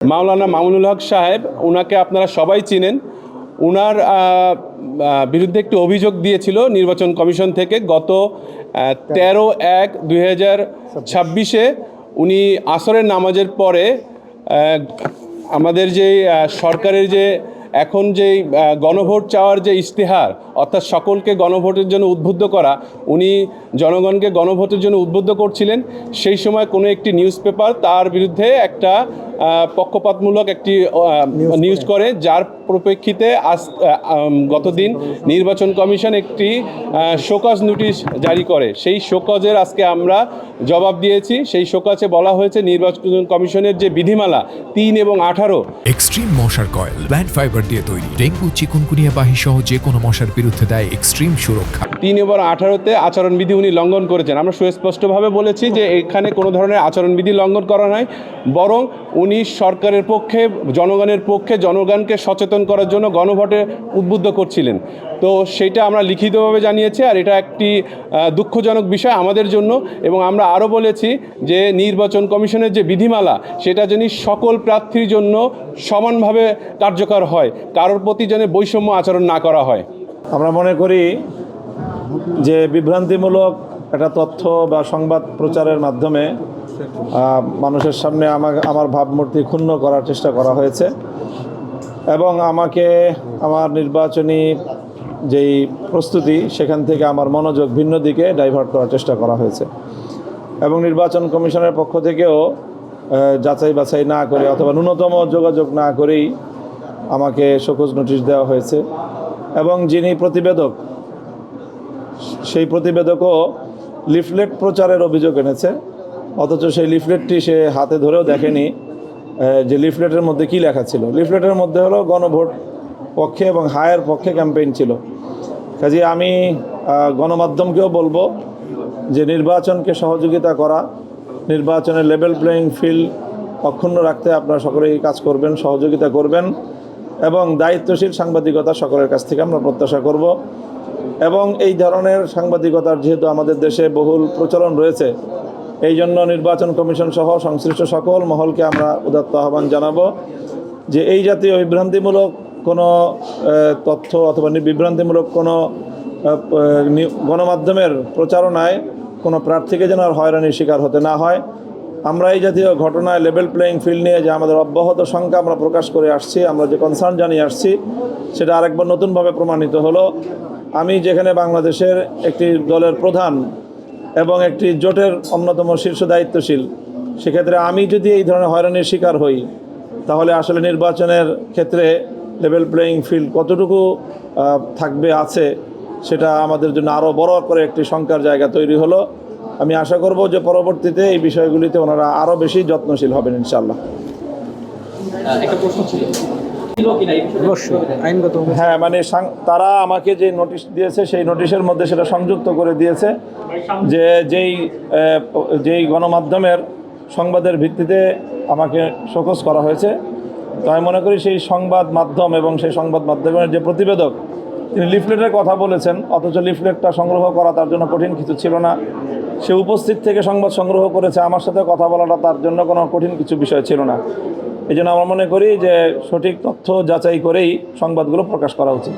মাওলানা মামুনুল হক সাহেব, ওনাকে আপনারা সবাই চিনেন। ওনার বিরুদ্ধে একটি অভিযোগ দিয়েছিল নির্বাচন কমিশন থেকে গত 13/1/2026 উনি আসরের নামাজের পরে আমাদের যে সরকারের যে এখন যেই গণভোট চাওয়ার যে ইশতেহার, অর্থাৎ সকলকে গণভোটের জন্য উদ্বুদ্ধ করা, উনি জনগণকে গণভোটের জন্য উদ্বুদ্ধ করছিলেন। সেই সময় কোনো একটি নিউজ পেপার তার বিরুদ্ধে একটা পক্ষপাতমূলক একটি নিউজ করে, যার পরিপ্রেক্ষিতে গতদিন নির্বাচন কমিশন একটি শোকজ নোটিশ জারি করে। সেই শোকজের আজকে আমরা জবাব দিয়েছি। সেই শোকজে বলা হয়েছে নির্বাচন কমিশনের যে বিধিমালা 3 এবং 18 এক্সট্রিম মশার কয়েল প্ল্যান্ট ফাইবার দিয়ে তৈরি, ডেঙ্গু চিকুনগুনিয়া বাহি সহ যে কোনো মশার বিরুদ্ধে দেয় এক্সট্রিম সুরক্ষা। 3 এবং 18-তে আচরণবিধি উনি লঙ্ঘন করেছেন। আমরা সুস্পষ্টভাবে বলেছি যে এখানে কোনো ধরনের আচরণবিধি লঙ্ঘন করা নয়, বরং উনি সরকারের পক্ষে, জনগণের পক্ষে, জনগণকে সচেতন করার জন্য গণভোটে উদ্বুদ্ধ করছিলেন। তো সেইটা আমরা লিখিতভাবে জানিয়েছি, আর এটা একটি দুঃখজনক বিষয় আমাদের জন্য। এবং আমরা আরও বলেছি যে নির্বাচন কমিশনের যে বিধিমালা, সেটা যেন সকল প্রার্থীর জন্য সমানভাবে কার্যকর হয়, কারোর প্রতি যেন বৈষম্য আচরণ না করা হয়। আমরা মনে করি যে বিভ্রান্তিমূলক একটা তথ্য বা সংবাদ প্রচারের মাধ্যমে মানুষের সামনে আমার ভাবমূর্তি ক্ষুণ্ণ করার চেষ্টা করা হয়েছে এবং আমাকে আমার নির্বাচনী যেই প্রস্তুতি, সেখান থেকে আমার মনোযোগ ভিন্ন দিকে ডাইভার্ট করার চেষ্টা করা হয়েছে এবং নির্বাচন কমিশনের পক্ষ থেকেও যাচাই বাছাই না করে অথবা ন্যূনতম যোগাযোগ না করেই আমাকে শোকজ নোটিশ দেওয়া হয়েছে। এবং যিনি প্রতিবেদক, সেই প্রতিবেদকও লিফলেট প্রচারের অভিযোগ এনেছে, অথচ সেই লিফলেটটি সে হাতে ধরেও দেখেনি যে লিফলেটের মধ্যে কী লেখা ছিল। লিফলেটের মধ্যে হলো গণভোট পক্ষে এবং হায়ের পক্ষে ক্যাম্পেইন ছিল। কাজে আমি গণমাধ্যমকেও বলবো যে নির্বাচনকে সহযোগিতা করা, নির্বাচনের লেভেল প্লেয়িং ফিল্ড অক্ষুণ্ণ রাখতে আপনারা সকলেই কাজ করবেন, সহযোগিতা করবেন এবং দায়িত্বশীল সাংবাদিকতা সকলের কাছ থেকে আমরা প্রত্যাশা করব। এবং এই ধরনের সাংবাদিকতার যেহেতু আমাদের দেশে বহুল প্রচলন রয়েছে, এই জন্য নির্বাচন কমিশন সহ সংশ্লিষ্ট সকল মহলকে আমরা উদাত্ত আহ্বান জানাবো যে এই জাতীয় বিভ্রান্তিমূলক কোনো তথ্য অথবা বিভ্রান্তিমূলক কোনো গণমাধ্যমের প্রচারণায় কোনো প্রার্থীকে যেন আর হয়রানির শিকার হতে না হয়। আমরা এই জাতীয় ঘটনায় লেভেল প্লেয়িং ফিল্ড নিয়ে যে আমাদের অব্যাহত শঙ্কা আমরা প্রকাশ করে আসছি, আমরা যে কনসার্ন জানিয়ে আসছি, সেটা আরেকবার নতুনভাবে প্রমাণিত হলো। আমি যেখানে বাংলাদেশের একটি দলের প্রধান এবং একটি জোটের অন্যতম শীর্ষ দায়িত্বশীল, সেক্ষেত্রে আমি যদি এই ধরনের হয়রানির শিকার হই, তাহলে আসলে নির্বাচনের ক্ষেত্রে লেভেল প্লেয়িং ফিল্ড কতটুকু আছে, সেটা আমাদের জন্য আরও বড় করে একটি শঙ্কার জায়গা তৈরি হলো। আমি আশা করব যে পরবর্তীতে এই বিষয়গুলিতে ওনারা আরও বেশি যত্নশীল হবেন ইনশাআল্লাহ। হ্যাঁ, মানে তারা আমাকে যে নোটিশ দিয়েছে, সেই নোটিশের মধ্যে সেটা সংযুক্ত করে দিয়েছে যে যেই গণমাধ্যমের সংবাদের ভিত্তিতে আমাকে শোকজ করা হয়েছে। তো আমি মনে করি সেই সংবাদ মাধ্যম এবং সেই সংবাদ মাধ্যমের যে প্রতিবেদক, তিনি লিফলেটের কথা বলেছেন, অথচ লিফলেটটা সংগ্রহ করা তার জন্য কঠিন কিছু ছিল না। সে উপস্থিত থেকে সংবাদ সংগ্রহ করেছে, আমার সাথে কথা বলাটা তার জন্য কোনো কঠিন কিছু বিষয় ছিল না। এই জন্য আমরা মনে করি যে সঠিক তথ্য যাচাই করেই সংবাদগুলো প্রকাশ করা উচিত।